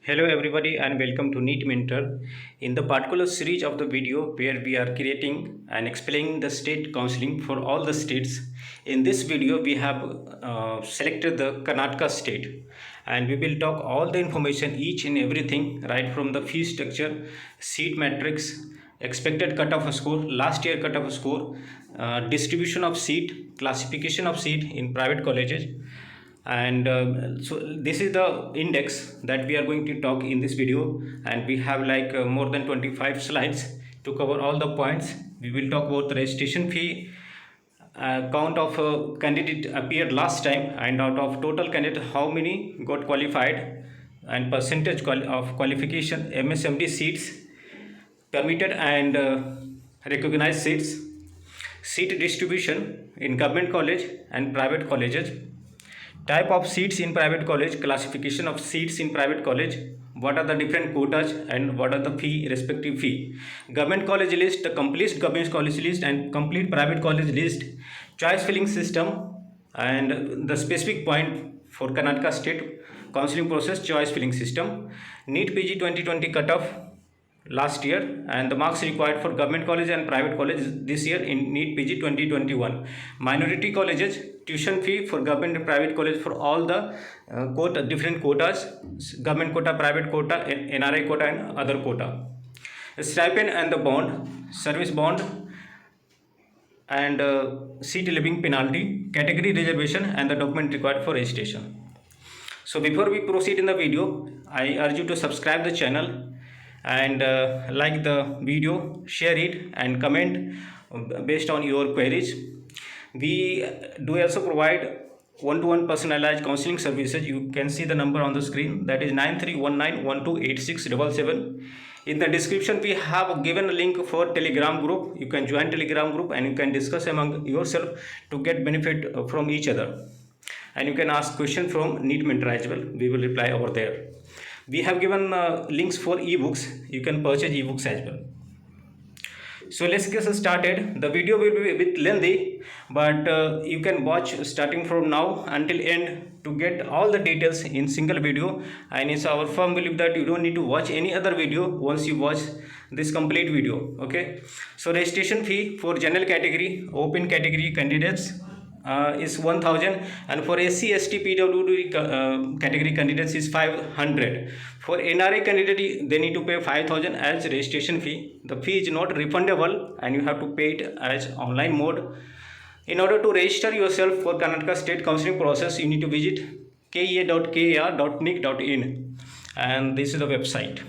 Hello everybody and welcome to NEET Mentor. In the particular series of the video where we are creating and explaining the state counseling for all the states, in this video we have selected the Karnataka state and we will talk all the information each and everything right from the fee structure, seat matrix, expected cutoff score, last year cutoff score, distribution of seat, classification of seat in private colleges, and so this is the index that we are going to talk in this video, and we have like more than 25 slides to cover all the points. We will talk about the registration fee, count of candidate appeared last time, and out of total candidate how many got qualified, and percentage of qualification, MSMD seats, permitted and recognized seats, seat distribution in government college and private colleges, type of seats in private college, classification of seats in private college, what are the different quotas and what are the fee, respective fee, government college list, the complete government college list and complete private college list, choice filling system, and the specific point for Karnataka state counseling process, choice filling system, NEET PG 2020 cutoff last year, and the marks required for government college and private college this year in NEET PG 2021, minority colleges, tuition fee for government and private college for all the different quotas, government quota, private quota, NRI quota and other quota, stipend and the bond, service bond, and seat living penalty, category reservation, and the document required for registration. So before we proceed in the video, I urge you to subscribe the channel and like the video, share it and comment based on your queries. We do also provide one-to-one personalized counseling services. You can see the number on the screen, that is 9319128677. In the description we have given a link for Telegram group. You can join Telegram group and you can discuss among yourself to get benefit from each other, and you can ask question from NEET Mentor as well. We will reply over there. We have given links for ebooks. You can purchase ebooks as well. So let's get started. The video will be a bit lengthy, but you can watch starting from now until end to get all the details in single video, and it's our firm belief that you don't need to watch any other video once you watch this complete video. Okay, so registration fee for general category, open category candidates is 1000, and for SC ST PWD category candidates is 500. For NRI candidate they need to pay 5000 as registration fee. The fee is not refundable and you have to pay it as online mode. In order to register yourself for Karnataka state counseling process, you need to visit kea.kar.nic.in, and this is the website.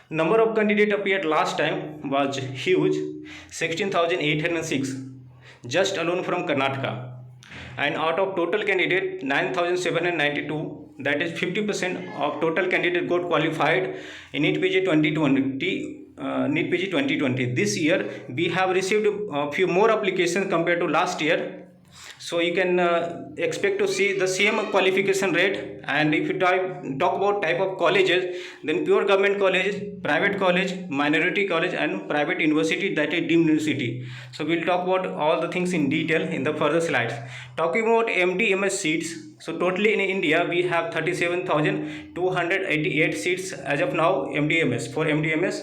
Number of candidate appeared last time was huge, 16,806 just alone from Karnataka, and out of total candidate 9,792, that is 50% of total candidate got qualified in NEET PG 2020. This year we have received a few more applications compared to last year, so you can expect to see the same qualification rate. And if you talk about type of colleges, then pure government college, private college, minority college and private university, that is deemed university. So we'll talk about all the things in detail in the further slides. Talking about MDMS seats, so totally in India we have 37,288 seats as of now MDMS, for MDMS.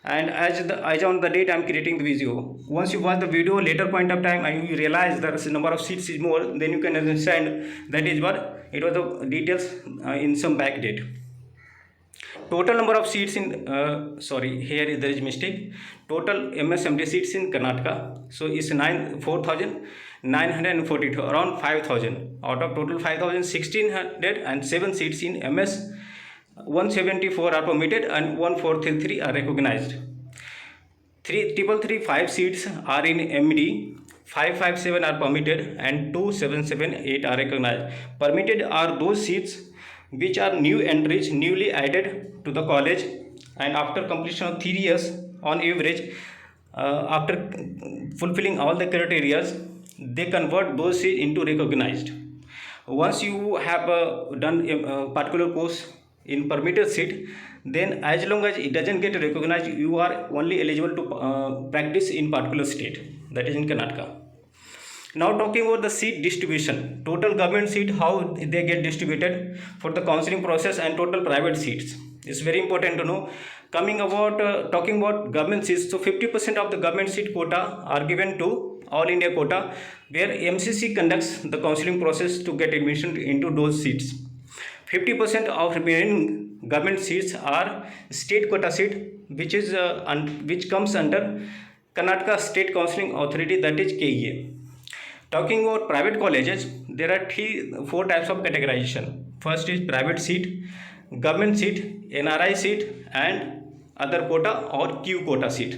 And as on the date I am creating the video, once you watch the video later point of time and you realize that the number of seats is more, then you can understand that is what it was, the details in some back date. Total number of seats in here there is mistake. Total MSMD seats in Karnataka, so is 4,942, around 5,000. Out of total 5,000, 1,607 seats in MS, 174 are permitted and 1433 are recognized. 3,335 seats are in MD, 557 are permitted and 2,778 are recognized. Permitted are those seats which are new entries, newly added to the college, and after completion of 3 years on average, after fulfilling all the criteria, they convert those seats into recognized. Once you have done a particular course in permitted seat, then as long as it doesn't get recognized, you are only eligible to practice in particular state, that is in Karnataka. Now talking about the seat distribution, total government seat, how they get distributed for the counseling process, and total private seats. It's very important to know. Coming about talking about government seats, so 50% of the government seat quota are given to All India quota, where MCC conducts the counseling process to get admission into those seats. 50% of remaining government seats are state quota seat, which comes under Karnataka State Counseling Authority, that is KEA. Talking about private colleges, there are four types of categorization. First is private seat, government seat, NRI seat, and other quota or Q quota seat.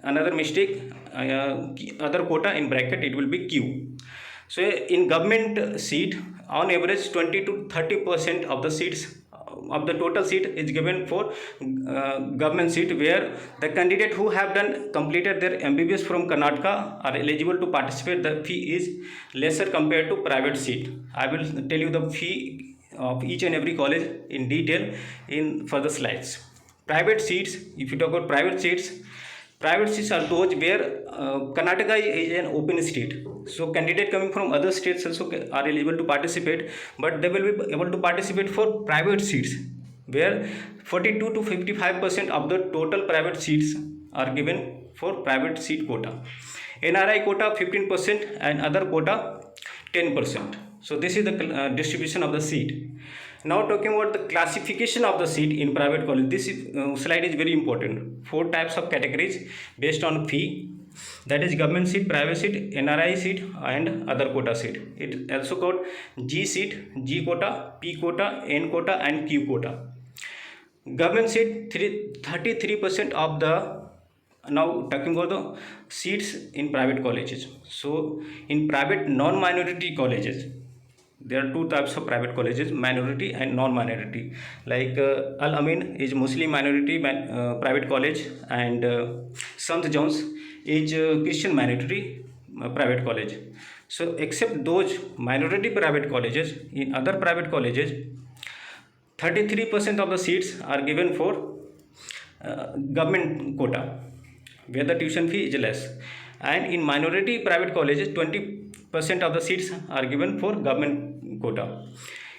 Another mistake, other quota in bracket, it will be Q. So in government seat, on average 20 to 30% of the seats of the total seat is given for government seat, where the candidate who have completed their MBBS from Karnataka are eligible to participate. The fee is lesser compared to private seat. I will tell you the fee of each and every college in detail in further slides. Private seats, if you talk about private seats are those where Karnataka is an open state. So candidate coming from other states also are eligible to participate, but they will be able to participate for private seats, where 42 to 55% of the total private seats are given for private seat quota. NRI quota 15% and other quota 10%. So this is the distribution of the seat. Now talking about the classification of the seat in private college, this slide is very important. Four types of categories based on fee, that is government seat, private seat, NRI seat, and other quota seat. It also called G seat, G quota, P quota, N quota, and Q quota. Government seat 33% of the. Now talking about the seats in private colleges. So in private non-minority colleges, there are two types of private colleges, minority and non-minority. Like Al Amin is Muslim minority private college, and Sant John's is Christian minority private college. So except those minority private colleges, in other private colleges 33% of the seats are given for government quota, where the tuition fee is less, and in minority private colleges 20% of the seats are given for government quota.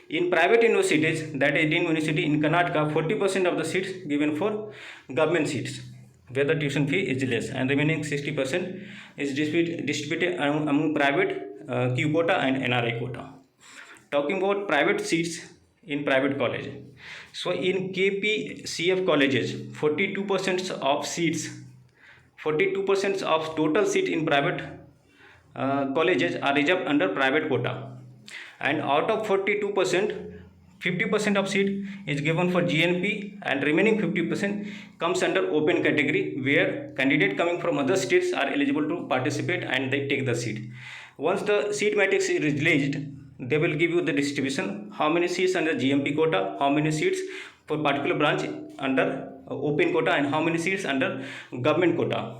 In private universities, that is Dean University in Karnataka, 40% of the seats given for government seats, where the tuition fee is less, and remaining 60% is distributed among private Q quota and NRI quota. Talking about private seats in private college, so in KPCF colleges, 42% of seats, 42% of total seat in private colleges are reserved under private quota, and out of 42%, 50% of seat is given for GNP, and remaining 50% comes under open category, where candidate coming from other states are eligible to participate and they take the seat. Once the seat matrix is released, they will give you the distribution, how many seats under GMP quota, how many seats for particular branch under open quota, and how many seats under government quota.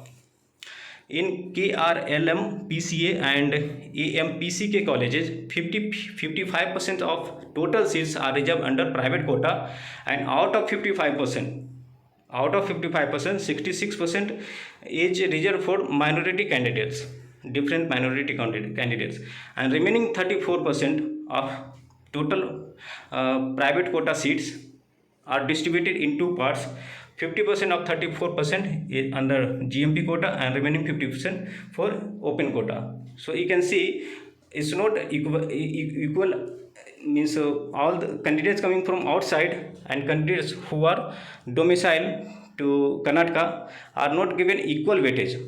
In KRLM, PCA and AMPCK colleges, 55% of total seats are reserved under private quota, and out of 55%, 66% is reserved for minority candidates, different minority candidates, and remaining 34% of total private quota seats are distributed in two parts. 50% of 34% is under GMP quota, and remaining 50% for open quota. So you can see it's not equal means all the candidates coming from outside and candidates who are domiciled to Karnataka are not given equal weightage.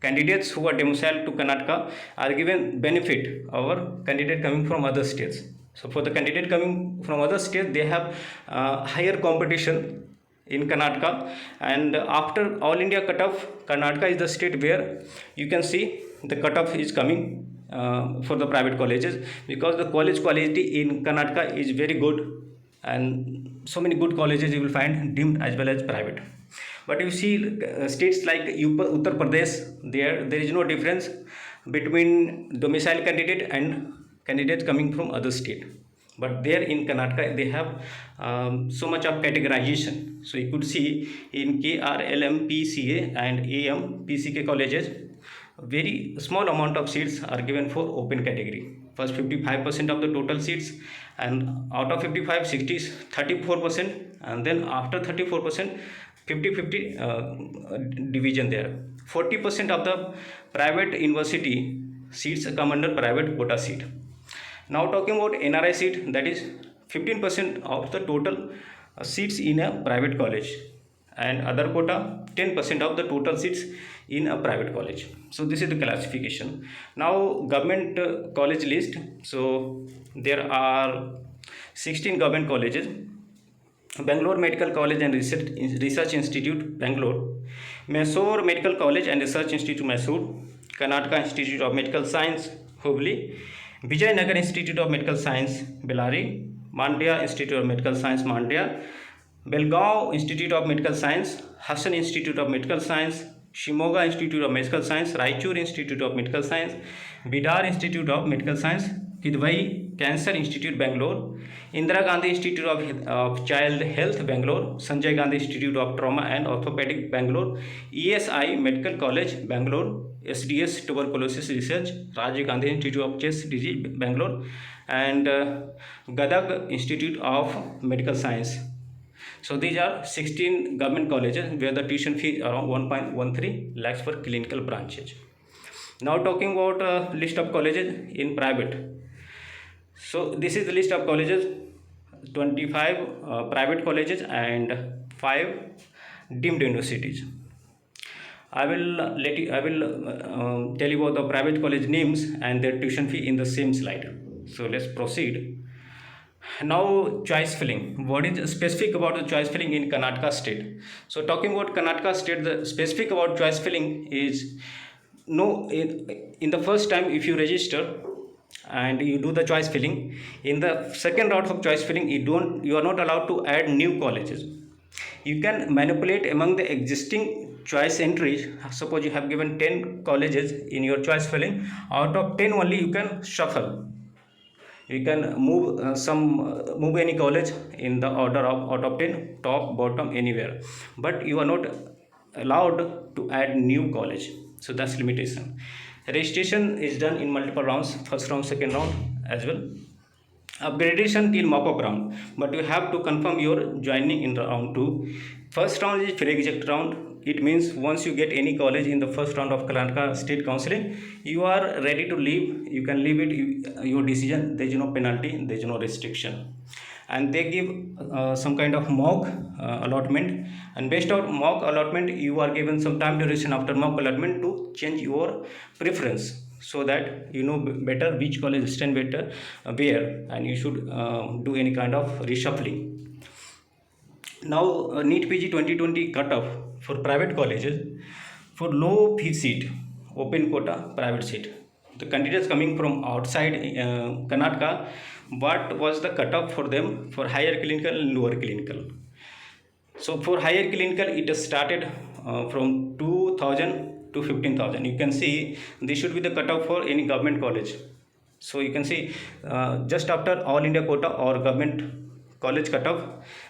Candidates who are domiciled to Karnataka are given benefit over candidate coming from other states. So for the candidate coming from other states, they have higher competition in Karnataka, and after All India cutoff, Karnataka is the state where you can see the cutoff is coming for the private colleges, because the college quality in Karnataka is very good, and so many good colleges you will find, deemed as well as private. But you see states like Uttar Pradesh, there is no difference between domicile candidate and candidates coming from other state. But there in Karnataka, they have so much of categorization. So you could see in KRLM, PCA and AM, PCK colleges, very small amount of seats are given for open category. First 55% of the total seats, and out of 55, 60 is 34%, and then after 34%, 50-50 division there. 40% of the private university seats come under private quota seat. Now talking about NRI seat, that is 15% of the total seats in a private college, and other quota 10% of the total seats in a private college. So this is the classification. Now government college list. So there are 16 government colleges: Bangalore Medical College and Research Institute, Bangalore; Mysore Medical College and Research Institute, Mysore; Karnataka Institute of Medical Science, Hubli; Vijayanagar Institute of Medical Science, Bellary; Mandya Institute of Medical Science, Mandya; Belgaum Institute of Medical Science; Hassan Institute of Medical Science; Shimoga Institute of Medical Science; Raichur Institute of Medical Science; Bidar Institute of Medical Science; Kidwai Cancer Institute, Bangalore; Indira Gandhi Institute of Child Health, Bangalore; Sanjay Gandhi Institute of Trauma and Orthopedic, Bangalore; ESI Medical College, Bangalore; SDS Tuberculosis Research, Rajiv Gandhi Institute of Chest Disease, Bangalore; and Gadag Institute of Medical Science. So these are 16 government colleges where the tuition fee is around 1.13 lakhs for clinical branches. Now talking about list of colleges in private. So this is the list of colleges: 25 private colleges and 5 deemed universities. I will tell you about the private college names and their tuition fee in the same slide. So let's proceed. Now choice filling. What is specific about the choice filling in Karnataka state? So talking about Karnataka state, the specific about choice filling is, no, in the first time if you register and you do the choice filling, in the second round of choice filling you are not allowed to add new colleges. You can manipulate among the existing choice entries. Suppose you have given 10 colleges in your choice filling, out of 10 only you can shuffle. You can move any college in the order of out of 10, top, bottom, anywhere, but you are not allowed to add new college. So that's limitation. Registration is done in multiple rounds: first round, second round as well. Upgradation till mop-up round, but you have to confirm your joining in round 2. First round is pre-exit round. It means once you get any college in the first round of Karnataka state counseling, you are ready to leave. You can leave it, your decision. There is no penalty, there is no restriction. And they give some kind of mock allotment, and based on mock allotment you are given some time duration after mock allotment to change your preference, so that you know better which college stand better where, and you should do any kind of reshuffling. Now NEET PG 2020 cutoff for private colleges: for low fee seat, open quota private seat, the candidates coming from outside Karnataka, what was the cutoff for them for higher clinical and lower clinical? So for higher clinical it has started from 2000 to 15,000. You can see this should be the cutoff for any government college. So you can see just after all India quota or government college cutoff,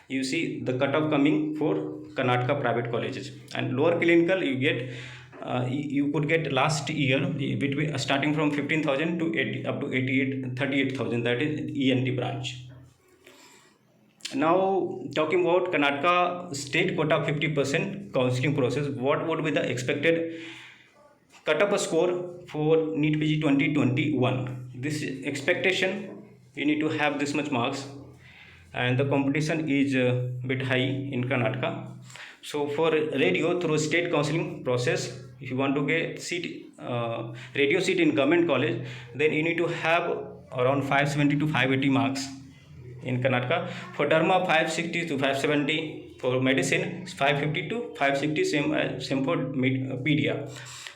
you see the cutoff coming for Karnataka private colleges. And lower clinical you get you could get last year between starting from 15,000 to 80, up to 38,000, that is ENT branch. Now talking about Karnataka state quota 50% counseling process, what would be the expected cutoff score for NEET PG 2021? This expectation, you need to have this much marks, and the competition is a bit high in Karnataka. So for radio through state counseling process, if you want to get seat radio seat in government college, then you need to have around 570 to 580 marks in Karnataka. For Dharma 560 to 570, for medicine 550 to 560, same for pedia.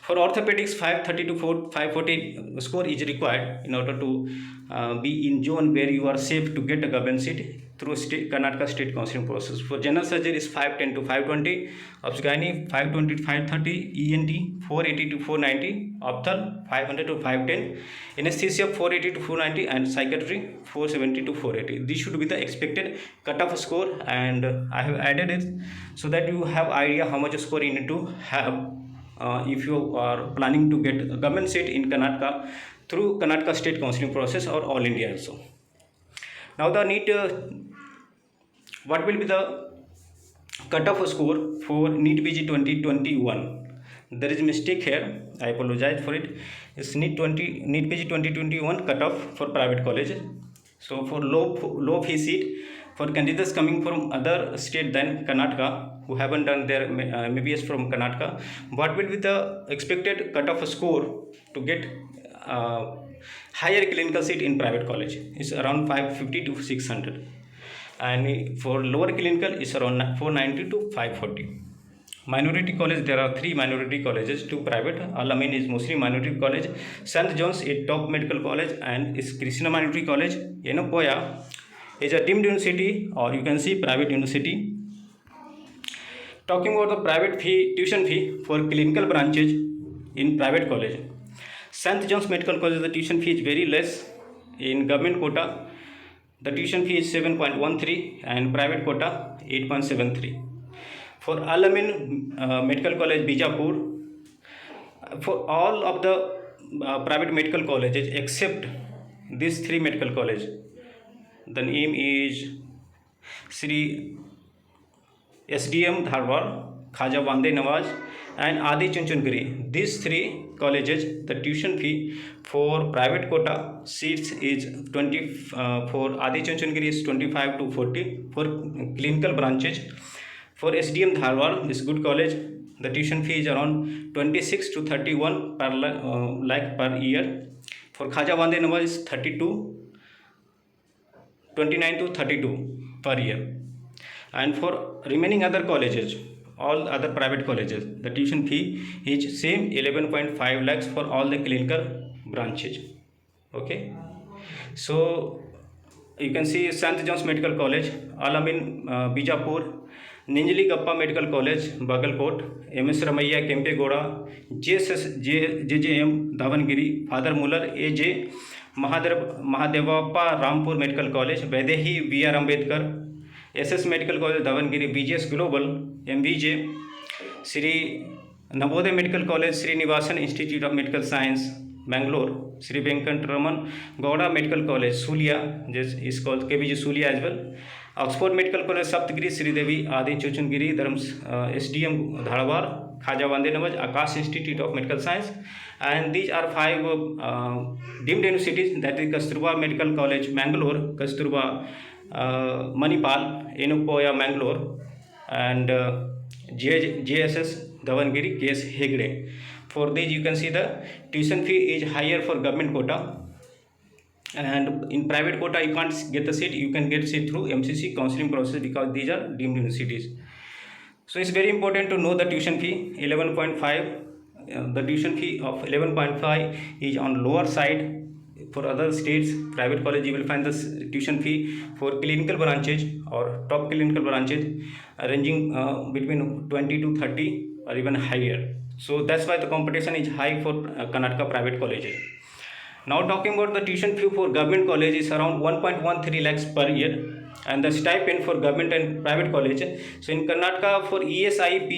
For orthopedics 530 to 540 score is required in order to be in zone where you are safe to get a government seat through Karnataka state counseling process. For general surgery is 510 to 520, obs-gynae 520 to 530, ENT 480 to 490, opthal 500 to 510, anesthesia 480 to 490, and psychiatry 470 to 480. This should be the expected cutoff score, and I have added it so that you have idea how much score you need to have if you are planning to get a government seat in Karnataka through Karnataka state counseling process or all India also. Now the NEET, what will be the cutoff score for NEET PG 2021? There is a mistake here. I apologize for it. It's NEET PG 2021 cutoff for private colleges. So for low fee seat for candidates coming from other state than Karnataka who haven't done their MBBS from Karnataka, what will be the expected cutoff score to get higher clinical seat in private college? It's around 550 to 600, and for lower clinical is around 490 to 540. Minority college, there are 3 minority colleges, 2 private. Al-Amin is Muslim minority college, St. John's is top medical college, and is Krishna minority college. Yenagoya is a deemed university, or you can see private university. Talking about the private fee, tuition fee for clinical branches in private college, St. John's Medical College, the tuition fee is very less. In government quota, the tuition fee is 7.13 and private quota 8.73. For Al-Amin Medical College, Bijapur, for all of the private medical colleges except these 3 medical colleges, the name is Sri SDM Dharwad, Khaja Vande Nawaz, and Adi Chunchandgiri. These 3 colleges, the tuition fee for private quota seats is 20. For Adi Chunchandgiri is 25 to 40 for clinical branches. For SDM Dharwad, this good college, the tuition fee is around 26 to 31 per lakh per year. For Khaja Vande Nawaz is 29 to 32 per year. And for remaining other colleges, all other private colleges, the tuition fee is same 11.5 lakhs for all the clinical branches. Okay, so you can see St. John's Medical College, Al-Amin Bijapur, Ninjali Gappa Medical College, Bagalkot, MS Ramaiya Kempegoda, JJM Davangiri, Father Muller, AJ Mahadevappa Rampur Medical College, Vaidehi VR Ambedkar, SS Medical College Davangiri, BGS Global, MVJ, Sri Navodaya Medical College, Srinivasan Institute of Medical Science, Bangalore, Sri Venkataraman Gowda Medical College, Sulia, this is called KBG Sulia as well. Oxford Medical College, Saptagiri, Sri Devi, Adi Chunchandgiri, SDM Dharwad, Khaja Vande Nawaz, Akash Institute of Medical Science, and these are 5 deemed universities, that is Kasturba Medical College, Mangalore, Kasturba Manipal, Enupoya, Mangalore, and JSS Davangiri, KS Hegde. For these, you can see the tuition fee is higher for government quota, and in private quota you can't get the seat. You can get seat through MCC counseling process because these are deemed universities. So it's very important to know the tuition fee 11.5. The tuition fee of 11.5 is on lower side. For other states private college, you will find the tuition fee for clinical branches or top clinical branches ranging between 20 to 30 or even higher. So that's why the competition is high for Karnataka private colleges. Now talking about the tuition fee for government college is around 1.13 lakhs per year, and the stipend for government and private college. So in Karnataka for ESI,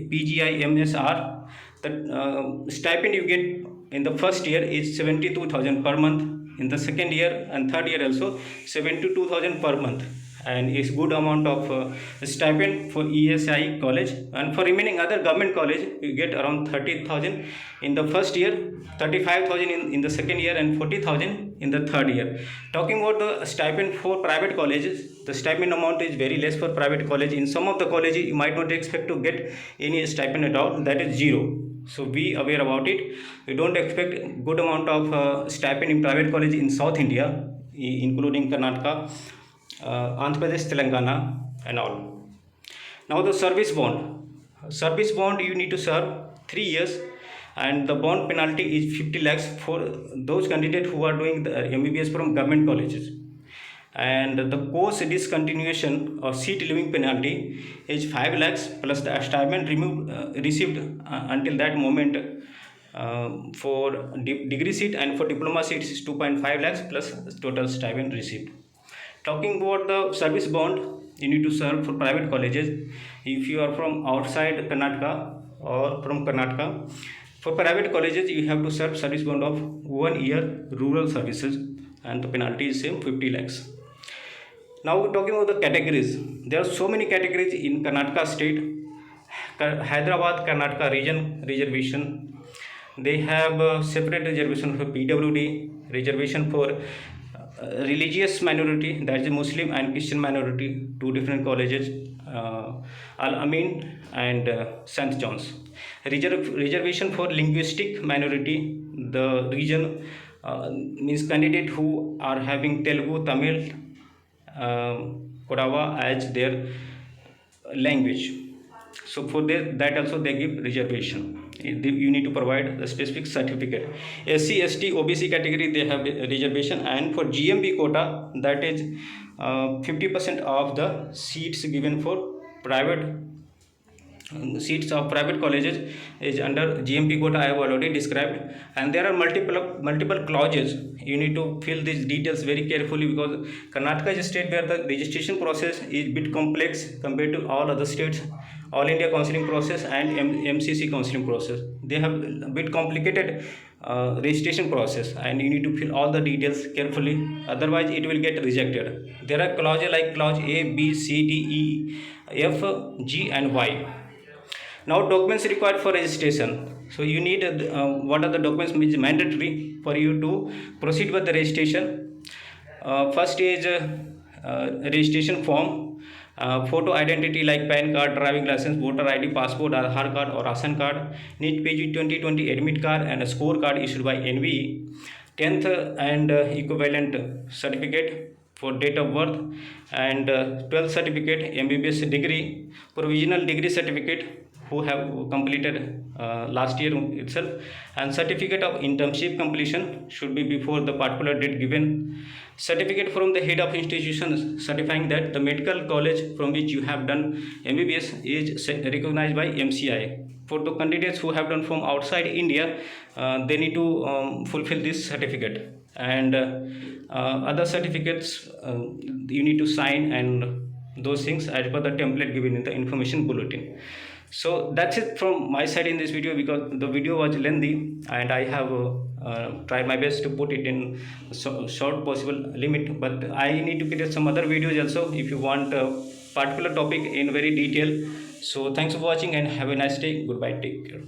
PGI, MSR, the stipend you get in the first year is 72,000 per month. In the second year and third year also 72,000 per month, and is good amount of stipend for ESI college. And for remaining other government college, you get around 30,000 in the first year, 35,000 in the second year, and 40,000 in the third year. Talking about the stipend for private colleges, the stipend amount is very less for private college. In some of the colleges you might not expect to get any stipend at all, that is 0. So be aware about it. We don't expect good amount of stipend in private college in South India, including Karnataka, Andhra Pradesh, Telangana and all. Now the service bond. Service bond you need to serve 3 years, and the bond penalty is 50 lakhs for those candidates who are doing the MBBS from government colleges. And the course discontinuation or seat leaving penalty is 5 lakhs plus the stipend received until that moment. For degree seat and for diploma seat is 2.5 lakhs plus total stipend received. Talking about the service bond you need to serve for private colleges, if you are from outside Karnataka or from Karnataka. For private colleges, you have to serve service bond of 1 year rural services, and the penalty is same 50 lakhs. Now talking about the categories, there are so many categories in Karnataka state. Hyderabad Karnataka region reservation. They have a separate reservation for PWD, reservation for religious minority, that is Muslim and Christian minority, two different colleges, Al Amin and St. John's. Reservation for linguistic minority, the region means candidate who are having Telugu, Tamil, Kodava as their language. So for that also they give reservation. You need to provide the specific certificate. SC, ST, OBC category they have reservation, and for GMB quota, that is 50% of the seats given for private seats of private colleges is under GMP quota. I have already described, and there are multiple clauses. You need to fill these details very carefully, because Karnataka is a state where the registration process is bit complex compared to all other states. All India counseling process and MCC counseling process, they have a bit complicated registration process, and you need to fill all the details carefully, otherwise it will get rejected. There are clauses like clause A, B, C, D, E, F, G and Y. Now documents required for registration. So you need what are the documents which is mandatory for you to proceed with the registration. First is registration form, photo identity like PAN card, driving license, voter ID, passport, Aadhaar card or Ration card, NEET PG 2020 admit card and a score card issued by NVE, 10th and equivalent certificate for date of birth, and 12th certificate, MBBS degree, provisional degree certificate who have completed last year itself, and certificate of internship completion should be before the particular date given, certificate from the head of institution certifying that the medical college from which you have done MBBS is recognized by MCI. For the candidates who have done from outside India, they need to fulfill this certificate, and other certificates you need to sign, and those things as per the template given in the information bulletin. So that's it from my side in this video, because the video was lengthy and I have tried my best to put it in short possible limit, but I need to create some other videos also if you want a particular topic in very detail. So thanks for watching and have a nice day. Goodbye, take care.